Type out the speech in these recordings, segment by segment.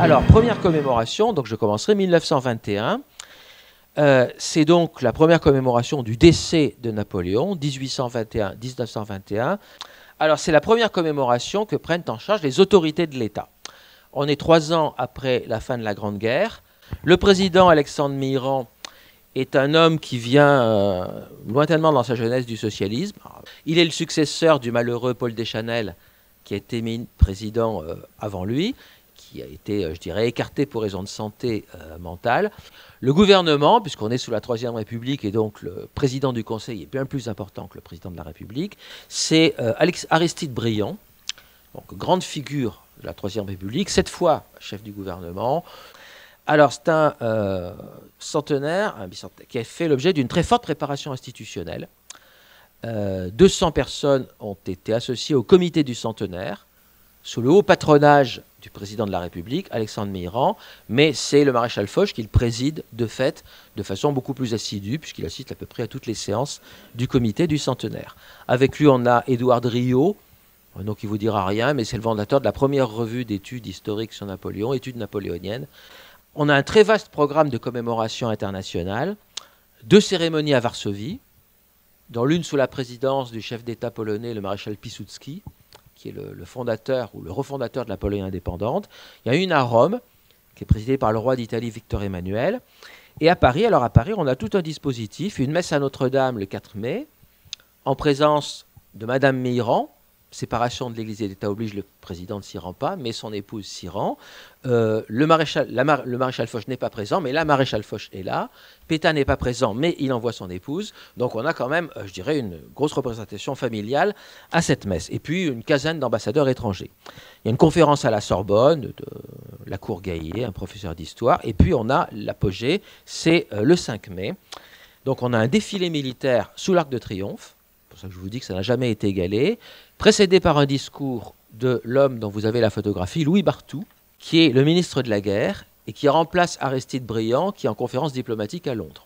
Alors, première commémoration, donc je commencerai 1921. C'est donc la première commémoration du décès de Napoléon, 1821-1921. Alors, c'est la première commémoration que prennent en charge les autorités de l'État. On est 3 ans après la fin de la Grande Guerre. Le président Alexandre Mitterrand est un homme qui vient lointainement dans sa jeunesse du socialisme. Il est le successeur du malheureux Paul Deschanel, qui a été mis président avant lui, qui a été, je dirais, écarté pour raison de santé mentale. Le gouvernement, puisqu'on est sous la Troisième République et donc le président du Conseil est bien plus important que le président de la République, c'est Aristide Briand, donc grande figure de la Troisième République, cette fois chef du gouvernement. Alors c'est un centenaire, un bicentenaire, qui a fait l'objet d'une très forte préparation institutionnelle. 200 personnes ont été associées au comité du centenaire, sous le haut patronage du président de la République, Alexandre Mitterrand, mais c'est le maréchal Foch qui le préside de fait, de façon beaucoup plus assidue, puisqu'il assiste à peu près à toutes les séances du comité du centenaire. Avec lui, on a Édouard Riault, un nom qui ne vous dira rien, mais c'est le fondateur de la première revue d'études historiques sur Napoléon, études napoléoniennes. On a un très vaste programme de commémoration internationale, 2 cérémonies à Varsovie, dont l'une sous la présidence du chef d'État polonais, le maréchal Piłsudski, qui est le fondateur ou le refondateur de la Pologne indépendante. Il y a une à Rome, qui est présidée par le roi d'Italie Victor Emmanuel. Et à Paris, alors à Paris, on a tout un dispositif, une messe à Notre-Dame le 4 mai, en présence de Madame Mitterrand. Séparation de l'Élysée d'État oblige, le président ne s'y rend pas, mais son épouse s'y rend. Le maréchal Foch n'est pas présent, mais la maréchal Foch est là. Pétain n'est pas présent, mais il envoie son épouse. Donc on a quand même, je dirais, une grosse représentation familiale à cette messe. Et puis une quinzaine d'ambassadeurs étrangers. Il y a une conférence à la Sorbonne de la Cour Gaillet, un professeur d'histoire. Et puis on a l'apogée, c'est le 5 mai. Donc on a un défilé militaire sous l'Arc de Triomphe. C'est pour ça que je vous dis que ça n'a jamais été égalé, précédé par un discours de l'homme dont vous avez la photographie, Louis Barthou, qui est le ministre de la Guerre et qui remplace Aristide Briand, qui est en conférence diplomatique à Londres.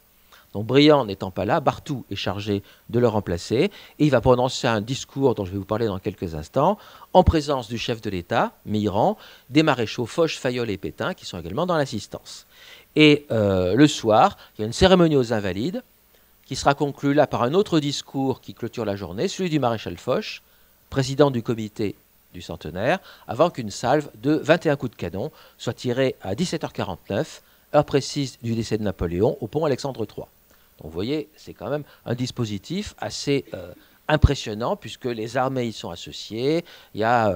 Donc Briand n'étant pas là, Barthou est chargé de le remplacer et il va prononcer un discours dont je vais vous parler dans quelques instants, en présence du chef de l'État, Mitterrand, des maréchaux Foch, Fayolle et Pétain, qui sont également dans l'assistance. Et le soir, il y a une cérémonie aux Invalides, qui sera conclue là par un autre discours qui clôture la journée, celui du maréchal Foch, président du comité du centenaire, avant qu'une salve de 21 coups de canon soit tirée à 17h49, heure précise du décès de Napoléon, au pont Alexandre III. Donc vous voyez, c'est quand même un dispositif assez impressionnant, puisque les armées y sont associées, il y a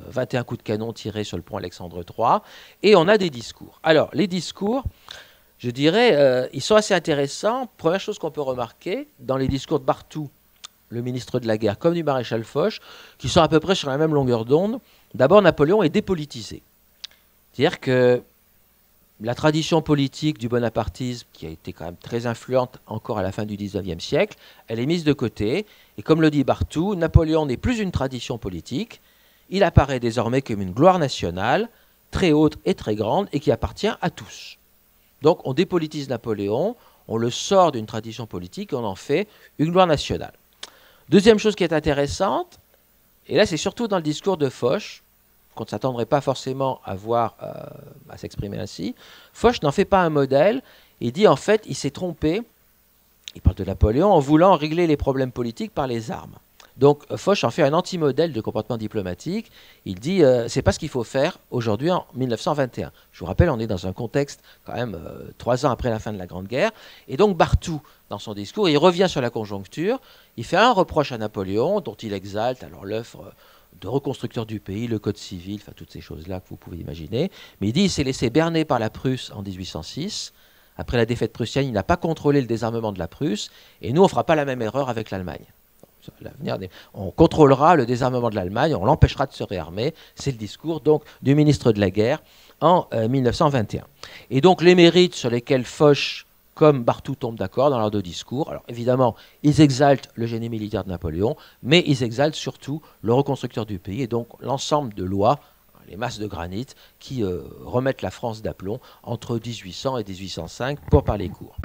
21 coups de canon tirés sur le pont Alexandre III, et on a des discours. Alors, les discours, je dirais, ils sont assez intéressants. Première chose qu'on peut remarquer, dans les discours de Barthou, le ministre de la Guerre, comme du maréchal Foch, qui sont à peu près sur la même longueur d'onde. D'abord, Napoléon est dépolitisé. C'est-à-dire que la tradition politique du bonapartisme, qui a été quand même très influente encore à la fin du XIXe siècle, elle est mise de côté. Et comme le dit Barthou, Napoléon n'est plus une tradition politique. Il apparaît désormais comme une gloire nationale, très haute et très grande, et qui appartient à tous. Donc on dépolitise Napoléon, on le sort d'une tradition politique et on en fait une gloire nationale. Deuxième chose qui est intéressante, et là c'est surtout dans le discours de Foch, qu'on ne s'attendrait pas forcément à voir à s'exprimer ainsi, Foch n'en fait pas un modèle, il dit en fait il s'est trompé, il parle de Napoléon, en voulant régler les problèmes politiques par les armes. Donc Foch en fait un anti-modèle de comportement diplomatique. Il dit c'est pas ce qu'il faut faire aujourd'hui en 1921. Je vous rappelle, on est dans un contexte quand même 3 ans après la fin de la Grande Guerre. Et donc Barthou, dans son discours, il revient sur la conjoncture. Il fait un reproche à Napoléon, dont il exalte alors l'œuvre de reconstructeur du pays, le code civil, enfin toutes ces choses-là que vous pouvez imaginer. Mais il dit il s'est laissé berner par la Prusse en 1806. Après la défaite prussienne, il n'a pas contrôlé le désarmement de la Prusse. Et nous, on ne fera pas la même erreur avec l'Allemagne. On contrôlera le désarmement de l'Allemagne, on l'empêchera de se réarmer. C'est le discours donc du ministre de la Guerre en 1921. Et donc les mérites sur lesquels Foch comme Barthou tombent d'accord dans leurs 2 discours. Alors évidemment, ils exaltent le génie militaire de Napoléon, mais ils exaltent surtout le reconstructeur du pays et donc l'ensemble de lois, les masses de granit, qui remettent la France d'aplomb entre 1800 et 1805, pour parler court.